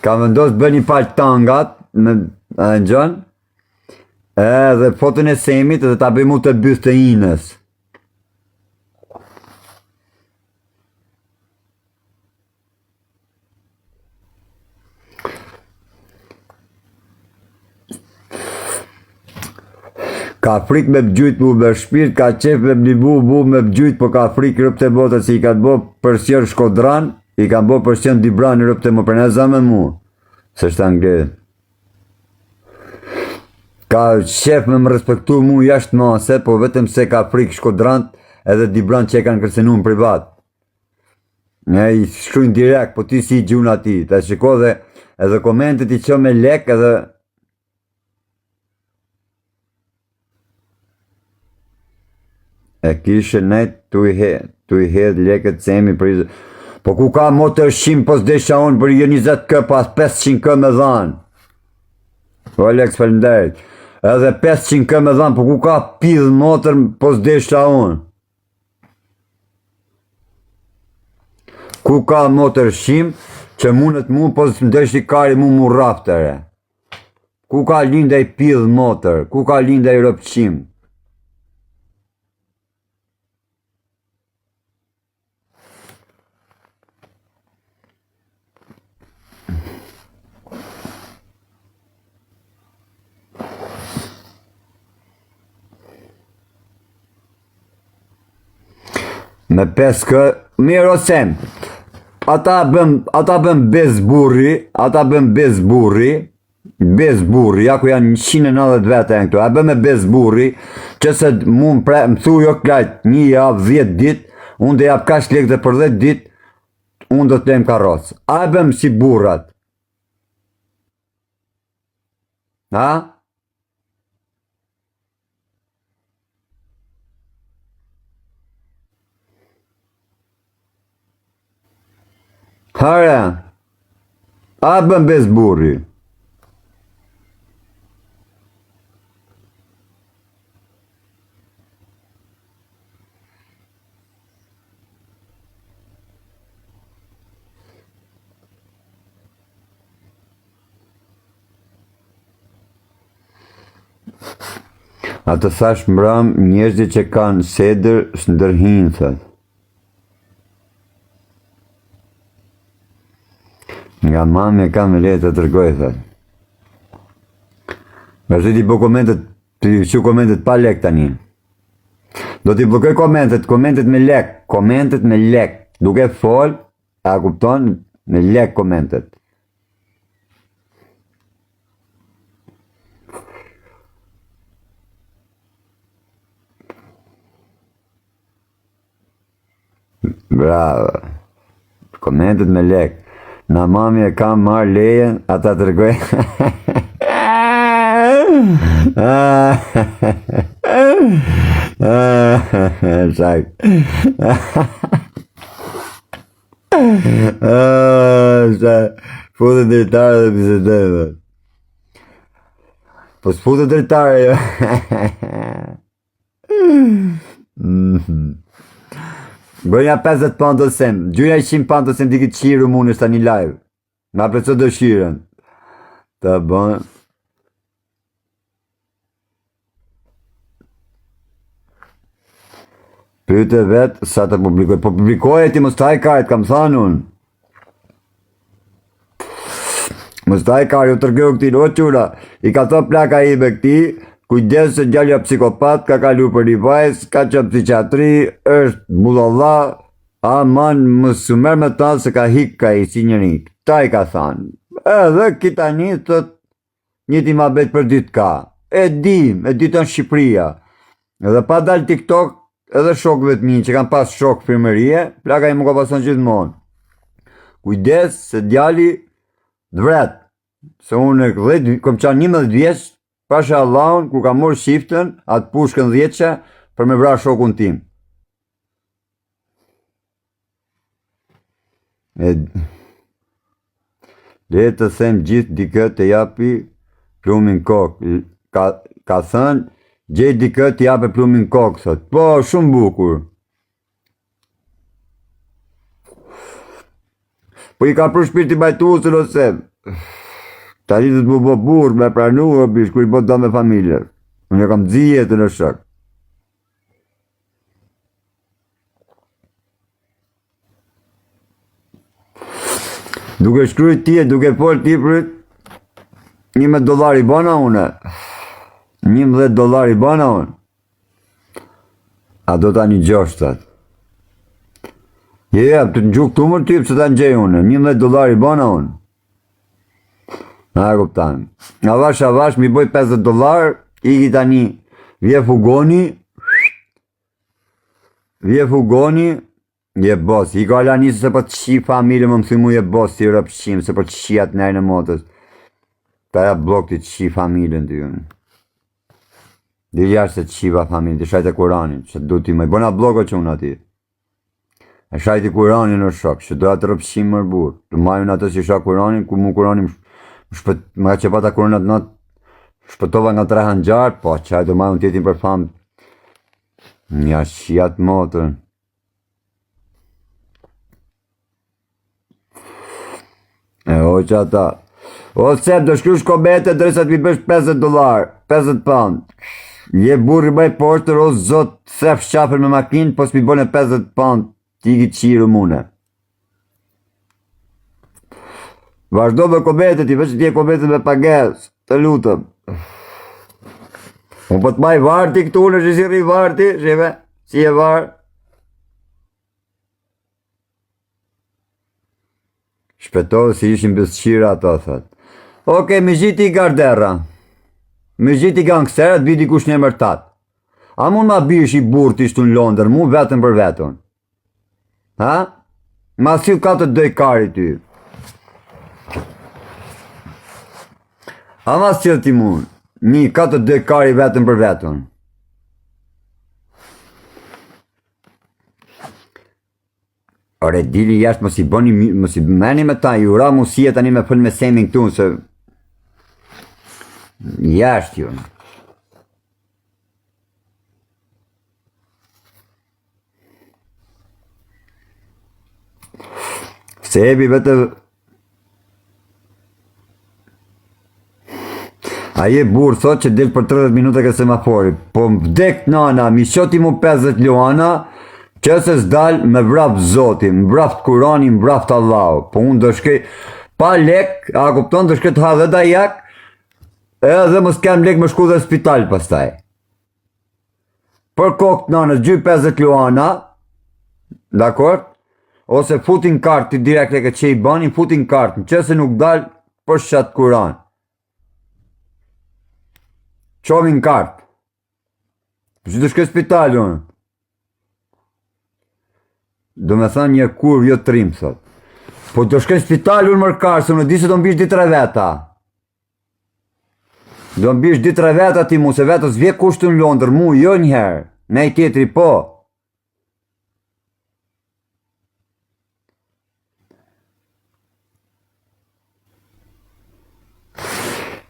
ka vendos bë një palë tangat me në gjën, edhe fotën e Semit edhe ta bëjmë të byth të Inës. Ka frik me bëgjujt mu me shpirt, ka qef me blibu me bëgjujt, po ka frik rëpte botët si i ka të bo përsjër Shkodran, i ka bo përsjër Dibran rëpte mu për ne zame mu, se shtë anglet. Ka qef me më respektu mu jashtë mase, po vetëm se ka frik Shkodran edhe Dibran që e kanë kërsenu në privat. Ne i shkrujnë direkt, po ti si i gjuna ti, ta shiko dhe edhe komentet i që me lek edhe e kishe nejt tu i hedh leket Semi për po ku ka motor shim po s'desha unë për 20 kë pas 500 kë me dhanë. Po Alex falenderit. Edhe 500 kë me dhanë, po ku ka pidh motor po s'desha unë. Ku ka motor shim që mundet mu po s'mdesh i kari mu raftere. Ku ka linda i pidh motor, ku ka linda i rëpqim. Me peskë, mirë o Sem, ata bëm bezburri, ja ku janë 190 vete e në këto, a bëm me bezburri, që se mu më thu jo klajt, një javë, 10 dit, unë dhe jap kash lek dhe për 10 dit, unë do të lejmë karroc. A bëm si burrat? Ha? Hare, a bëm bezburri? A të thash mbram njerëzit që kanë sedër së ndërhinë, thët. Nga mami e kam me letë të tërgoj, thët. Vërse ti po komentet, ti që komentet pa lek tani. Do t'i blokoj komentet me lek, duke fol, a kupton, me lek komentet. Bravo, komentet me lek. Na mami e kam marrë lejen, ata të rgoj. Shak. Futë dritare dhe bisedeve. Po s'futë dritare jo. Bënja 50 pound të Sem, gjyja 100 pound të Sem di këtë qiru mu në shta një live. Nga preco dëshiren. Të bën. Pyte vetë sa të publikoj. Po publikoj e ti mos taj kajt, kam thanë unë. Mos taj kajt, jo tërgjohë këti, o qura. I ka thë plaka i me këti. Kujdes se gjallja psikopat, ka kalu për një vajz, ka që psikiatri, është budalla, aman më sumer me ta se ka hik ka i si njëri. Ta i ka thanë. Edhe kita një thët, një ti ma bet për ditë ka. E ditë në Shqipëria. Edhe pa dalë TikTok, edhe shokëve të minë që kanë pas shokë firmerie, plaka i më ka pason gjithmonë. Kujdes se djali dvret. Se unë kom qanë 11 vjeç, pasha Allahun, ku ka morë shiftën, atë pushkën 10 për me vra shokun tim. Dhe të them gjithë dikë të japi plumin kokë. Ka thënë, gjithë dikë të japi plumin kokë, thot. Po, shumë bukur. Po i ka për shpirti bajtusën ose, ta di të të më burë me pranu, bish, kur i bot do me familje. Unë e kam zi jetën në shok. Duke shkrujt ti, duke fol ti për $11 i bana une. $11 i bana unë. A do ta një gjostat. Të në gjukë të umër typë se ta në gjej une. $11 i bana unë. A kuptan. Avash, mi boj $50, iki tani, vje fugoni, je boss. I ka ala njësë se po të shi familje më mësi mu je boss si rëpë shim, se po të shi atë nejë në motës. Ta ja blok të shi familjen të june. Dhe jashtë se të shiva familje, të shajtë e Kuranin, që du t'i me. Bona bloko që unë ati. E shajtë i Kuranin në shok, që do atë rëpë shim mërbur. Të majun atë si shak Kuranin, ku mu Kuranin më ka që pata Kuranat natë, shpëtova nga 3 hanxar, po qaj do majun tjetin për famë. Nja shiat motën. E o që ata. O sep, do shkrush komete dresa t'mi bësh $50, 50 pound. Je burri bëj poshtër, o zot, sep shqafer me makinë, po s'mi bone 50 pound, ti ki qiru mune. Vazhdo me komete ti, veç t'je komete me pages, të lutëm. Unë po t'maj varti këtu, në që si rri varti, shive, si e varë. Shpetohë si ishim bësqira ato, thët. Oke, me gjiti i gardera. Me gjiti i gangsterat, vidi kush një mërtat. A mund ma bish i burë t'ishtu në Londër, mu vetën për vetën. Ha? Ma sil ka të doj kari ty. A ma sil ti mund. Një ka të doj kari vetën për vetën. Ore, dili jashtë mos i meni me ta, ju ra mu si e tani me fëll me semin këtu, se jashtë ju. Se ebi vete... A je burë thot që del për 30 minuta ke semafori, po më vdek nana, mi shoti mu 50 luana, që se s'dal me vraft Zotin, me vraft Kurani, me vraft Allah. Po unë do shkej, pa lek, a kupton, do shkej të ha dhe da jak, edhe më s'kem lek me shku dhe spital pastaj. Për kokë nanës, gjy 50 luana, dakord, ose futin kartë, ti direkt e ke që i bani, futin kartë, në që se nuk dal për shatë Kuran. Qomin kartë. Që të shkej spital unë. Do me thanë një kur, jo trim, thot. Po të shkej spital unë mërkarë, se unë di se do mbish 2-3 veta. Do mbish 2-3 veta ti mu, se vetës vje kushtu në Londër, mu, jo njëherë. Ne i tjetri, po.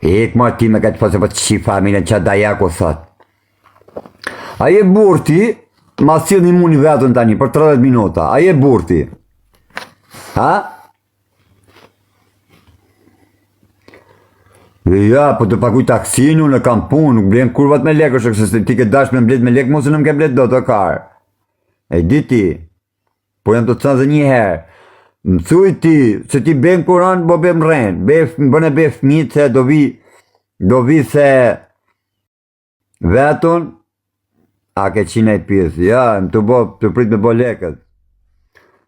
Ik ma ti me këtë fose po të shi familjen që da jako, thot. A je burti, ma s'il një muni vetën tani, për 30 minuta. A je burti? Ha? Ja, po të pakuj taksinu, në kam punë, nuk blen kurvat me lekë, është se ti ke dash me mblet me lekë, mos e në më ke mblet do të karë. E di ti, po jam të të thënë dhe një herë, më thuj ti, se ti ben Kuran, bo be më rrenë, bëne be fmit, se do vi se vetën, a ke qina i pjesë, ja, më të prit me bo lekët.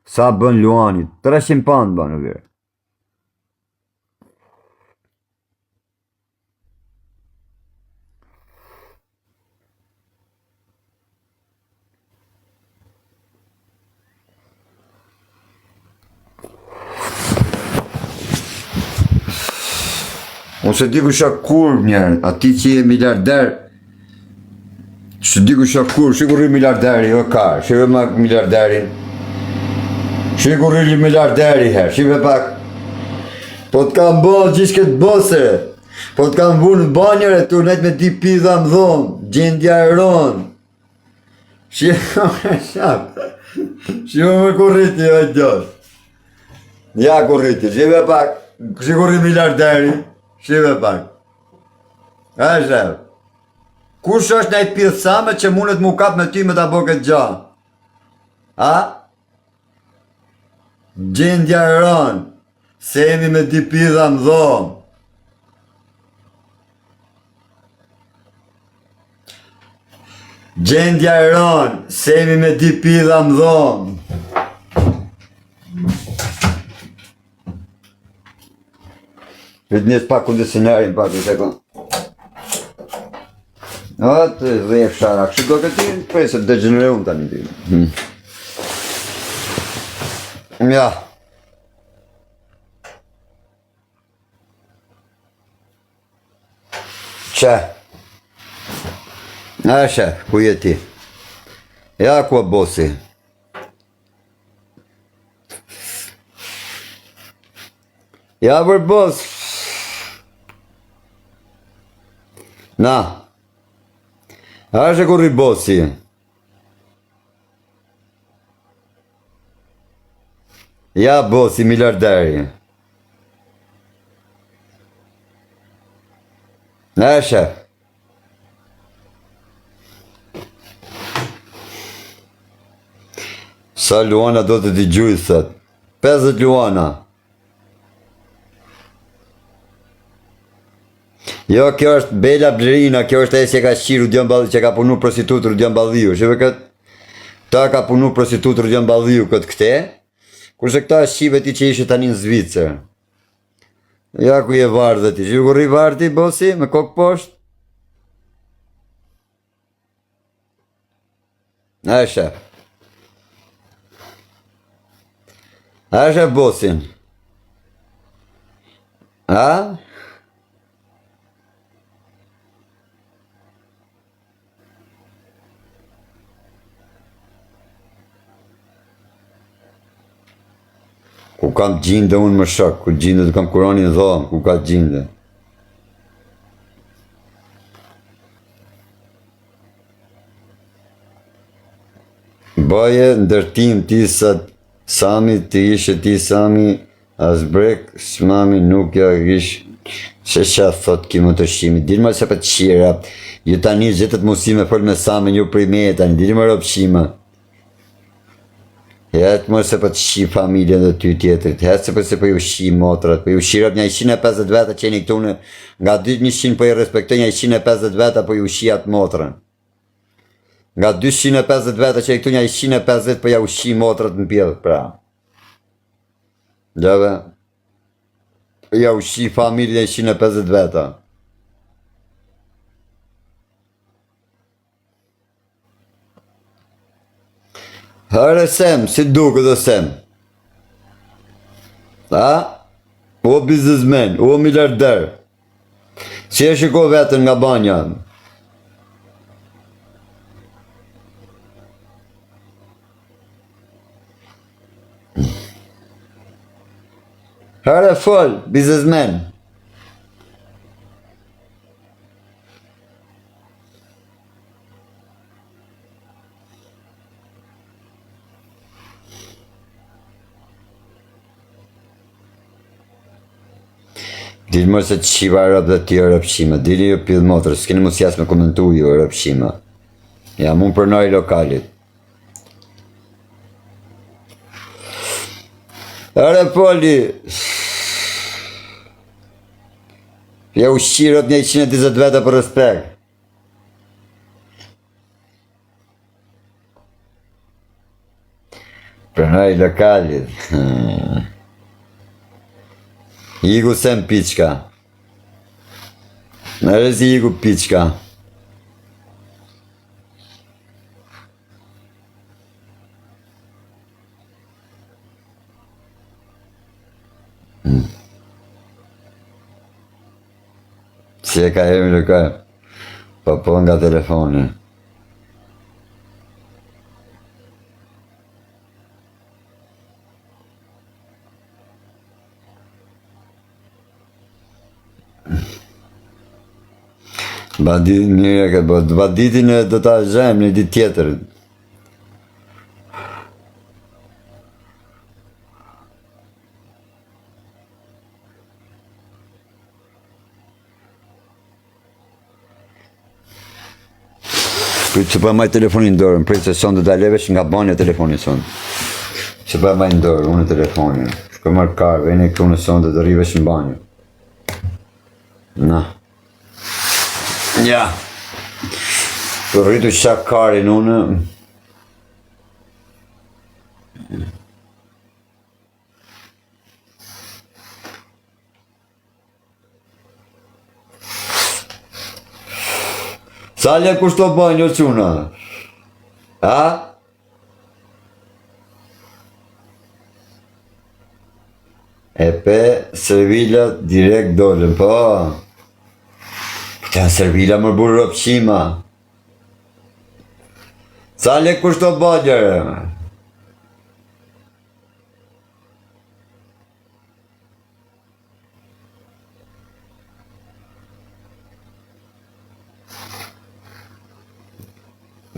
Sa bën Luani, 300 pound bën në vjerë. Unë se di ku shak kur njerën, ati që je miliarder, që di ku shak kur, shikur rri miliarderi, o ka, shikur ma miliarderin, shikur rri miliarderi her, shikur pak, po të kam bërë gjithë këtë bëse, po të kam vurë në banjëre, tu net me di pizza më dhonë, gjendja e ronë, shikur me shak, shikur me kurriti, o gjosh, ja kurriti, shikur pak, Siguri miljarderi, shive pak. A shef. Kush është në i pithsame që mundet mu kap me ty me ta bo këtë gja? A? Gjendja e rënë, se jemi me di pidha më dhomë. Gjendja e rënë, se jemi me di pidha më dhomë. Këtë njës pak kondicionarin pak, i sekund. Atë dhe e fshara, kështë do këti, prej se degenere unë tani ti. Ja. Që? A shef, ku je ti? Ja ku e bosi. Ja për bos. Na. A shë kur i bosi? Ja bosi miljarderi. A shë? Sa Luana do të t'i gjuj, thët? 50 Luana. Jo, kjo është Bela Blerina, kjo është e që ka shqiru që ka punu prostitut Rudian Balliu. Shqive këtë, ta ka punu prostitut Rudian Balliu këtë këte, kurse këta shqive ti që ishe tani në Zvicër. Ja ku je varë dhe ti, shqive kur i varë ti, bosi, me kokë poshtë? A shef. A shef bosin. A? Ku kam gjinde unë më shok, ku gjinde të kam Kurani në dhomë, ku ka gjinde. Baje ndërtim ti sa Sami, ti ishe ti Sami, as brek, s'mami nuk ja ish, se qa thot ki më të shimi, dirë më se për të shira, ju tani gjithët musi me fol me Sami, ju prej me tani, dirë më rëpë shima. Jetë më se për të shi familjen dhe ty tjetërit, jetë se për se për ju shi motrat, për ju shirët një 150 veta që një këtune, nga 200 për i respektoj një 150 veta për ju shi atë motrën. Nga 250 veta që një këtu një 150 për ju shi motrat në pjedhë, pra. Gjave, ju shi familjen 150 veta. Hërë sem, si duke dhe sem. A? O biznesmen, o miliarder. Si e shiko vetën nga banja. Hërë fol, biznesmen. Dilë më se të shiva rëpë dhe ti rëpshima, dilë ju pidhë motrë, s'keni mos jasë me komentu ju rëpshima. Ja, mund përnoj lokalit. Ere poli, ja u shqirët një 120 vete për respekt. Përnoj lokalit. Igu sem piçka. Neresi igu piçka. Si e ka hemi lëkaj? Po nga telefoni. Banditin e do ta zhem një ditë tjetër. Kujtë që pa maj telefonin dorën, prej se son dhe dalevesh nga banja telefonin son. Që pa maj dorë, unë telefonin. Shko marrë karë, vene këtu në son dhe të rivesh në banjë. Na. Ja. Për rritu qak karin unë. Sa le kushto banjë o quna? Ha? E pe servilat direkt dolën, po. Këta servila më burë rëpqima. Sa le kushto banjë?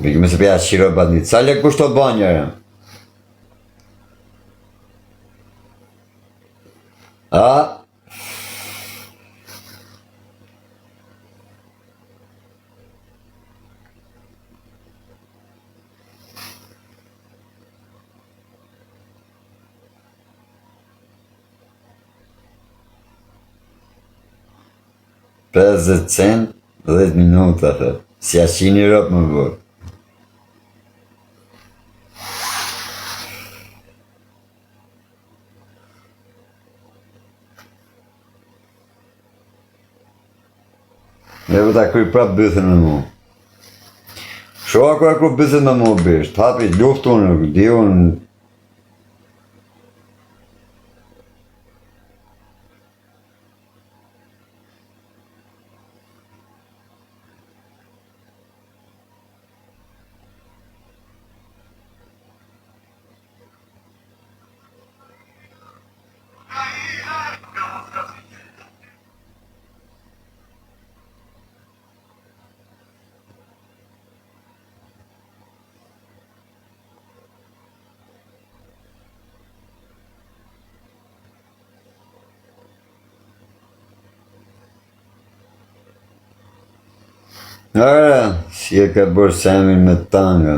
Bëjmë se përja shiro bandit. Sa le kushto banjë? A? Pesë cent, 10 minuta, the. Si a 100 euro më bërë. Ne vëta kërë prapë bëthën me mu. Shoha kërë kërë bëthën me mu bështë, hapi luftu në di unë. Si e ka bërë semin me tanga.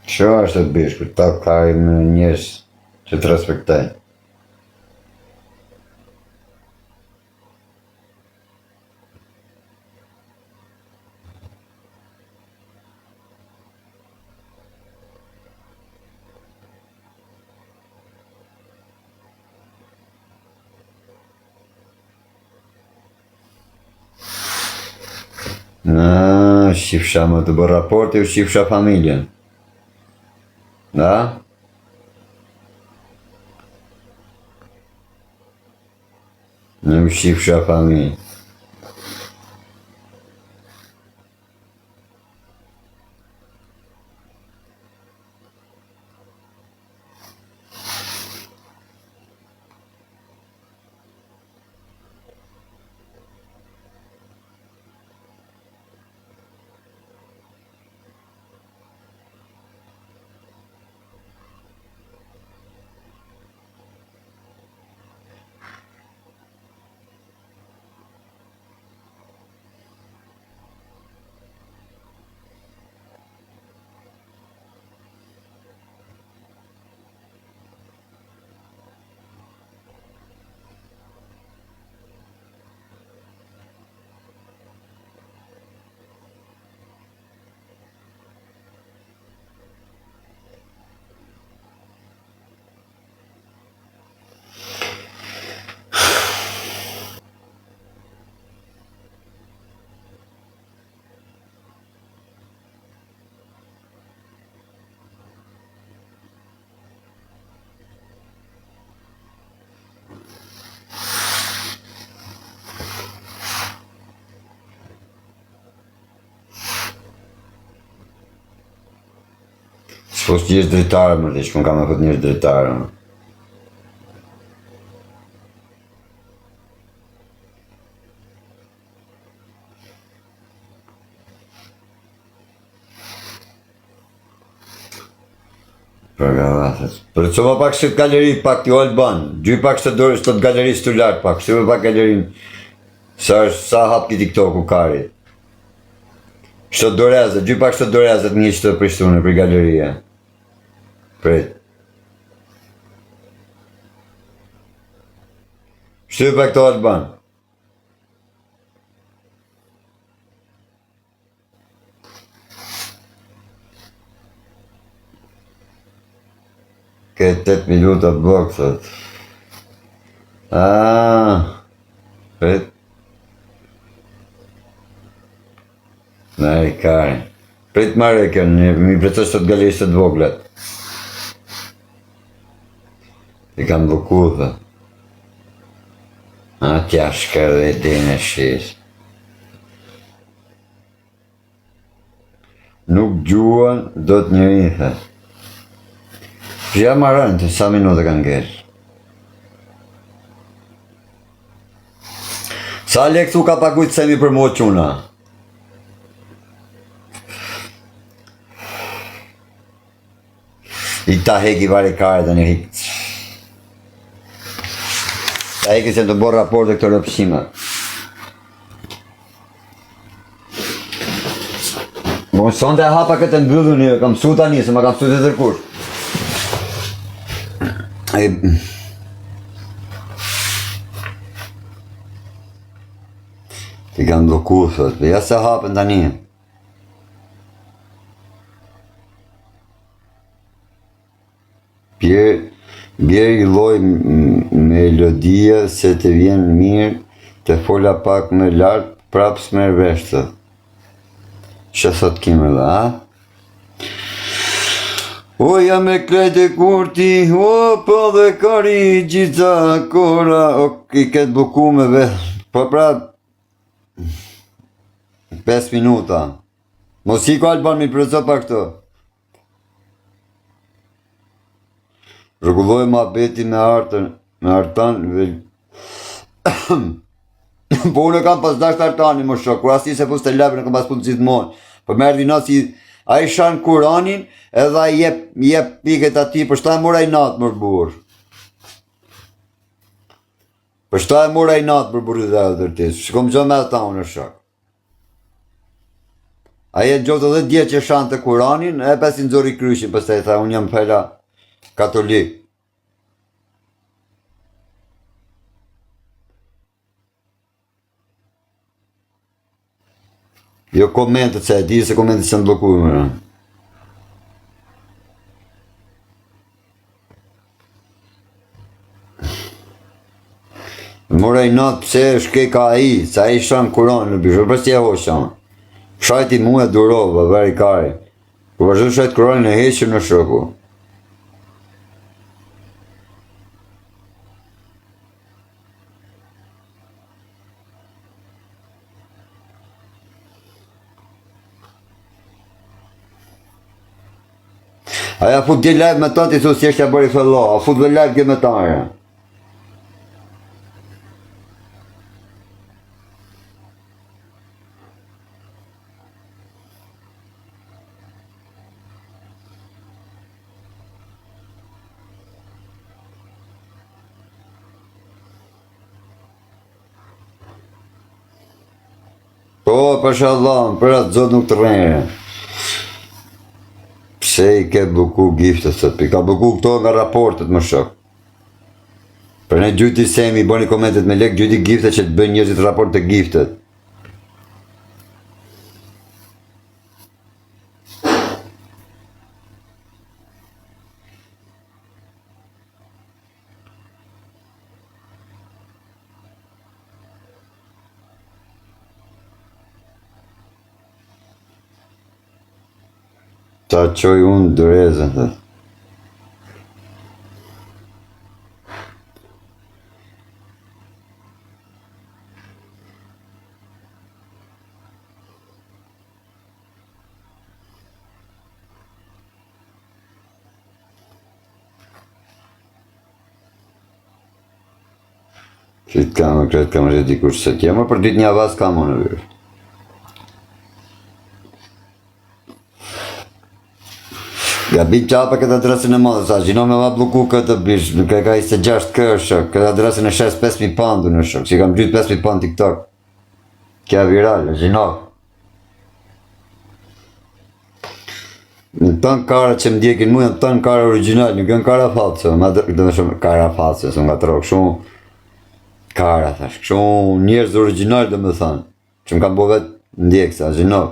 Që është të bishë, për ta kari me njës që të respektaj. Shifsha më të bërë raporti, u shifsha familjen. Da? Në u shifsha familjen. Shpos që jesh dritarë më të shkun ka me fët njështë dritarë. Për gavatës. Për që më pak shtë galeri pak t'ju alë banë. Gjy pak shtë dorë shtë të galeri shtë lartë pak. Shtë pak galerin. Sa hap ki TikTok-u kari. Shto dorezet, gjy pak shto dorezet një që të Prishtune për galeria. Prit. Shty pak këto Alban. Këtë 8 minuta blok, thot. Prit. Meri kare. Prit marrë kjo, mi pretës të galerisë të voglet. I kam buku, thot. Tja shkër dhe din e shis. Nuk gjuan do të njëri, thot. Pja marrën të sa minutë kanë gjerë. Sa leksu ka pakujtë semi për mo quna? I ta heki vari kare dhe një hikë. Ta heki se të borë raport e këto rëpshima. Bon, sonde e hapa këtë mbyllu një, kam su tani, se ma kam su të tërkur. Ti kam bloku, thot, ja se hapën tani. Bjerë i loj melodia se të vjen mirë, të fola pak më lartë, prapë s'mer veshtë. Që thot kime dhe, a? O, jam me klejtë e kurti, o, po dhe kari gjitha kora, o, i ketë buku me vetë, po prapë, 5 minuta. Mos i ko Alban mi përëso pa këto. Rëgulloj ma beti me artan, po unë kam pas dasht artani më shok, kur asni se pus të lepë në kam pas punë gjithmonë. Po merë vina si a i shanë Kuranin edhe a i jep piket ati, për shta e mora i natë mërë burë. Për shta e mora i natë për burë dhe dhe tërtis, që kom gjë me ata unë shok. A i e gjotë edhe dje që shanë të Kuranin, e pesin zori kryshin, përsta i tha, unë jam pela katolik. Jo komentet se e di se komentet se në blokume. Mora i natë pse shke ka aji, se aji shanë Kuran në bishë, për si e ho shanë. Shajti mu e durova, veri kari. Për vazhdo shajtë Kuranin e heqëm në shoku. Aja fut dje live me ta ti thu si eshtja bëri thëllo, a fut dhe live dje me ta aja. Po, përsha Allah, për atë zotë nuk të rejnë. Pse i ke buku giftet, sot, i ka buku këto nga raportet më shok. Për ne gjyti semi, bëni komentet me lek, gjyti giftet që të bëjnë njëzit raport të giftet. Ta qoj unë dërezën, thë. Qëtë kamë, kretë kamë rreti kur se tje, më për ditë një avaz kamë në vërë. Gabit qapa këtë adresin e madhe, sa gjino me ma bloku këtë bish, nuk e ka 26 kërë, këtë adresin e shes 5.000 pandu në shok, që i kam gjytë 5.000 pand TikTok. Kja viral, gjino. Në tënë kara që më ndjekin mu, janë tënë kara original, nuk janë kara false, dhe me shumë kara false, së nga të rogë, shumë kara, thash, shumë njerëz original dhe me thanë, që më kam bo vetë ndjekë, sa gjinok.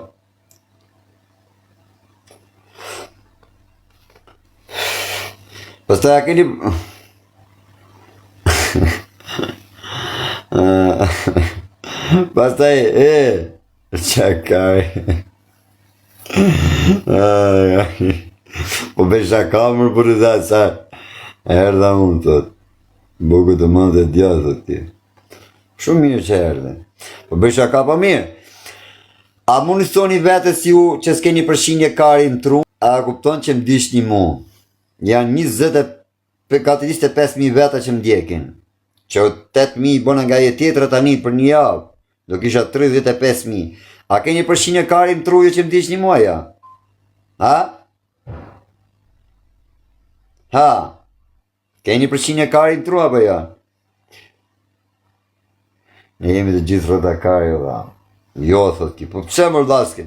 Pastaj a keni... Pastaj, qakaj... Po bëj shaka mërë për të dhe sa erdha unë, thot. Buku të mëndë dhe dja, thot ti. Shumë mirë që erdhe. Po bëj shaka pa mirë. A mu në thoni vetës ju që s'keni përshinje kari në tru, a kupton që më dish një mu. Janë 25.000 veta që më djekin. Që 8.000 bëna nga jetë tjetër tani për një javë. Do kisha 35.000. A keni përshinje kari në tru ju që më dish një muaja? Ha? Ha? Keni përshinje kari në tru apo ja? Ne jemi të gjithë rrota kari, dha. Jo, thot ki, po pëse më rdaske?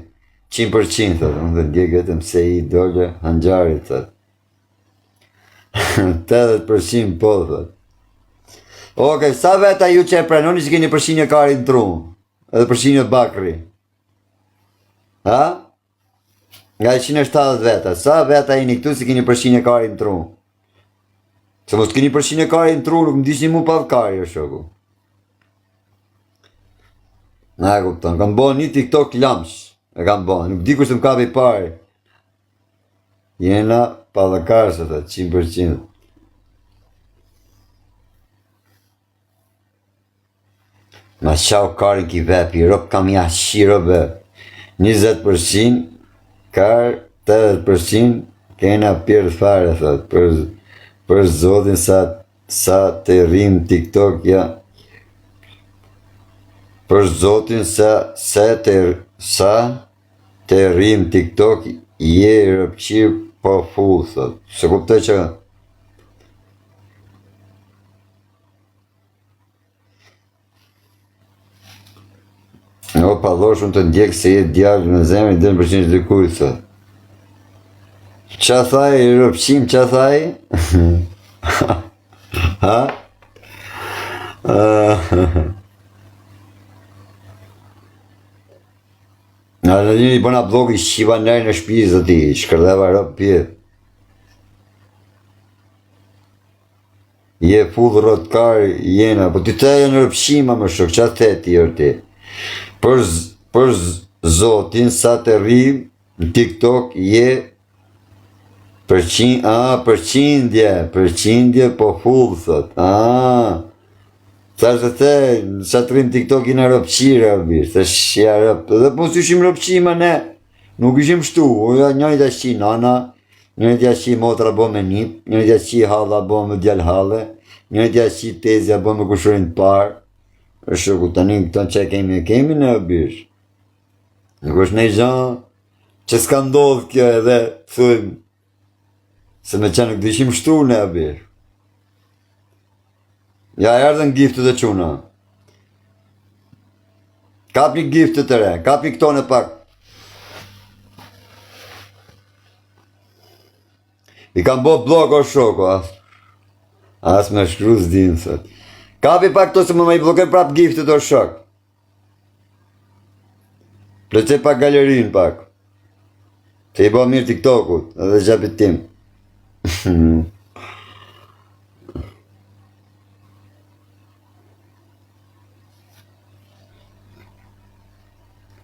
100%, thot, unë dhe ndjek vetëm se i dolle hanxarit, thot. 80% po, thot. Okej, sa veta ju që e pranoni që keni përshinje kari në tru? Edhe përshinje bakri? Ha? Nga 170 veta, sa veta jeni këtu si keni përshinje kari në tru? Se mos keni përshinje kari në tru, nuk më dishni mu pa kari, o shoku. Na e kupton, kam bo një TikTok lamsh, e kam bo, nuk di kur se më kapi pari. Jena pa dhe karë, 100%. Ma qau karin ki vepi, rop kam jashiro be. 20% karë, 80% kena pjerë fare, thot, për zotin sa të rrim TikTok, ja. Për zotin sa të rrim TikTok, je rëpqir po full, thot. Se kuptoj që... O, pa dhosh unë të ndjekë se jetë djallë në zemër, i dënë përshin që dikuj, thot. Qa thaj, rëpqim, qa thaj? Ha? Në në një bëna blog i shqiva nërë në shpizë dhe ti, shkërdeva rëpë pjetë. Je full rotkar, jena, po ti të e në rëpshima më shok, qa the ti orë ti? Për zotin sa të rrim në TikTok je përqindje po full, thot. Thash të the, sa të rrim TikTok i në rëpqire, se shja rëp, dhe po së ishim rëpqima ne, nuk ishim shtu, njëri të shqi nana, njëri të shqi motra bo me nip, njëri të shqi halla bo me djal halle, njëri të shqi tezja bo me kushurin të parë. Shoku tani këton që kemi në bish. Nuk është nej gjan që s'ka ndodhë kjo edhe thujmë se me që nuk dishim shtru në bish. Ja erdhen giftet e quna. Kapi giftet e re, kapi këto në pak. I kam bo blog o shoku, as me shkru s'dim, thët. Kapi pak to se më i bloken prap giftet o shok. Plece pak galerin pak. Se i bo mirë TikTokut, edhe gjapit tim.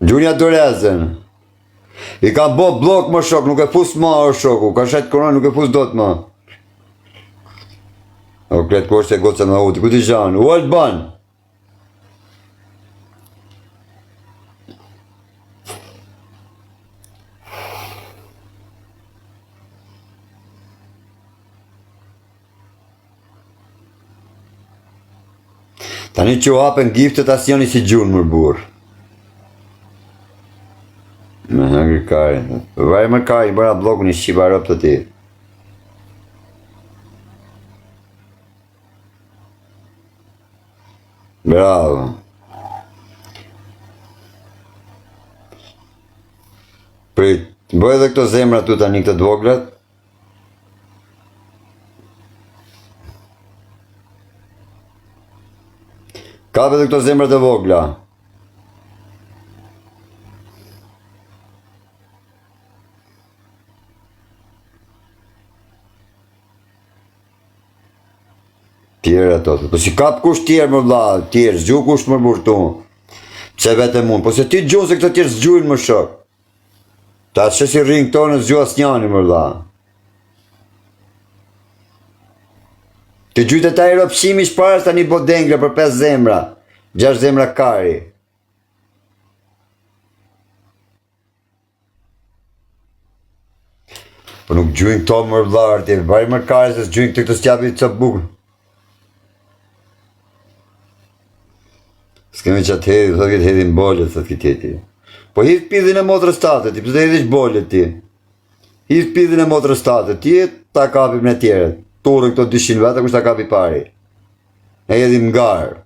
Gjunja Dorezen. I kam bo blok më shok, nuk e fus ma o shoku. Ka shetë korona, nuk e fus do të ma. O kretë ko është e gotë se më uti, ku t'i gjanë? U alë banë! Tani që u hapen giftet as joni si gjunë mërë burë. Me hëngri kari. Vaj më kari, bëra blokun i shqipa rëpë të ti. Bravo. Bëj edhe këto zemra tu tani këtë dvoglat. Kap edhe këto zemrat e vogla. Tjerë ato, po si kap kush tjerë më vlla, tjerë, zgju kush më burtu. Pse vetëm unë, po se ti gjuhë se këto tjerë zgjujnë më shok. Ta që si rrinë këto në zgju asnjani më vlla. Të gjujtë ta i ropshimi shparës tani bo dengle për 5 zemra, 6 zemra kari. Po nuk gjujnë këto më vlla, ti vaj më kari se s'gjujnë këtë s'qapi të bukë. S'kemi që atë hedhi, thot këtë hedhin bollet, thot këtë jeti. Po hidh pidhin e motrës tate, ti pëse të hedhish bollet ti. Hidh pidhin e motrës tate, ti ta kapim në tjeret. Turë këto 200 vete, kush ta kapi pari. E hedhim ngarë.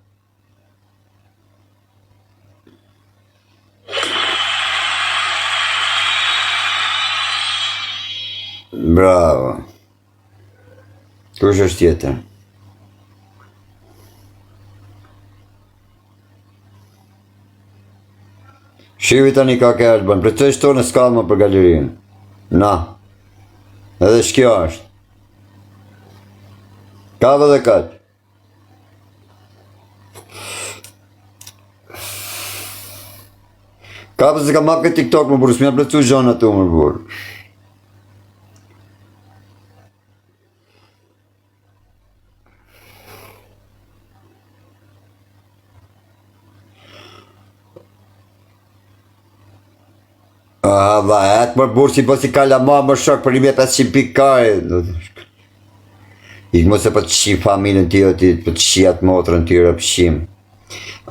Bravo. Kush është tjetër? Shivi tani ka ke Alban, për të shto në skallë për galerinë. Na, edhe shkjo është. Ka dhe kaq. Ka përse ka map këtë TikTok më burë, s'mja plëcu zhonë atu më burë. Dha, atë më burë si po si kalla ma më shok për 1500 pikare. Ikë mos e po të shi familën ti o ti, po të shi atë motrën ti rëpshim.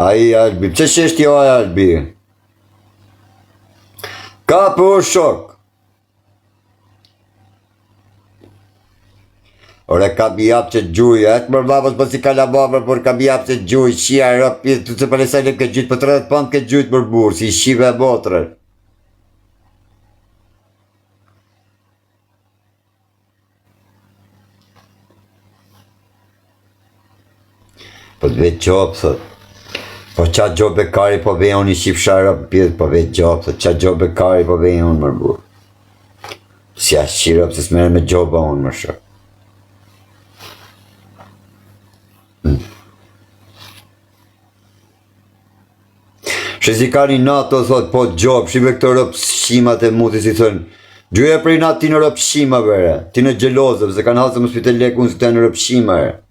Aji Albi, që shështë jo aji Albi? Ka për shok. Ore ka bijap që gjuj, atë më vapës po si kalla ma më burë, ka bijap që gjuj, shia rëpit, të të pëlesajnë këtë gjytë, po 30 pound këtë gjytë më burë, si shive e motrën. Po të vetë gjopë, thot. Po qa gjopë e kari po vej unë i shifshara për pjetë, po vetë gjopë, thot. Qa gjopë e kari po vej unë mërë burë. Si ashtë qira pëse s'mere me gjopë unë mërë shok. Shesi ka një nato, thot, po gjopë, shive këto rëpë shimat e muti si thënë. Gjuja për i natë ti në rëpë shima vere, ti në gjelozë, pëse kanë halë se më spite leku unë si këta në rëpë shima vere.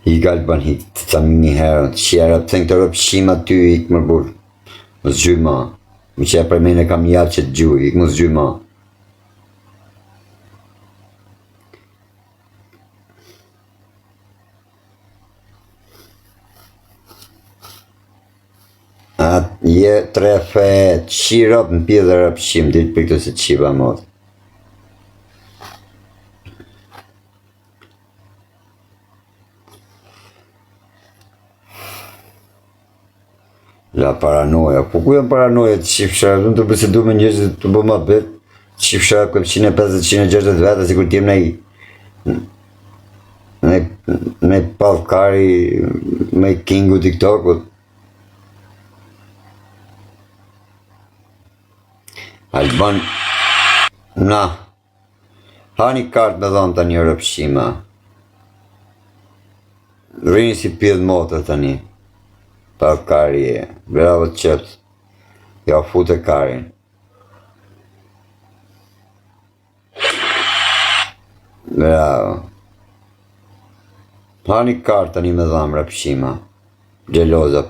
I galban hit, të tami një herë, të shjera, të thënë këtë rëpë shima ty, ikë më burë, më zgjuj ma. Më që e për mene kam jatë që të gjuj, ikë më zgjuj ma. Atë je tre fet, shi rëpë në pjedhe rëpë shim, ditë për këtë se të shiva modë. La paranoja, po ku janë paranoja të shifshara, në të përse du me njështë të bëma betë, shifshara këtë 150-160 vete, si kur t'jem në palkari, me kingu TikTokut. Alban, na, ha një kartë me dhonë të një rëpshima. Rini si pjedh motër të një. Pa kari e, bravo të qëptë, ja fute karin. Bravo. Hani kartën i me dhamra pëshima. Gjeloza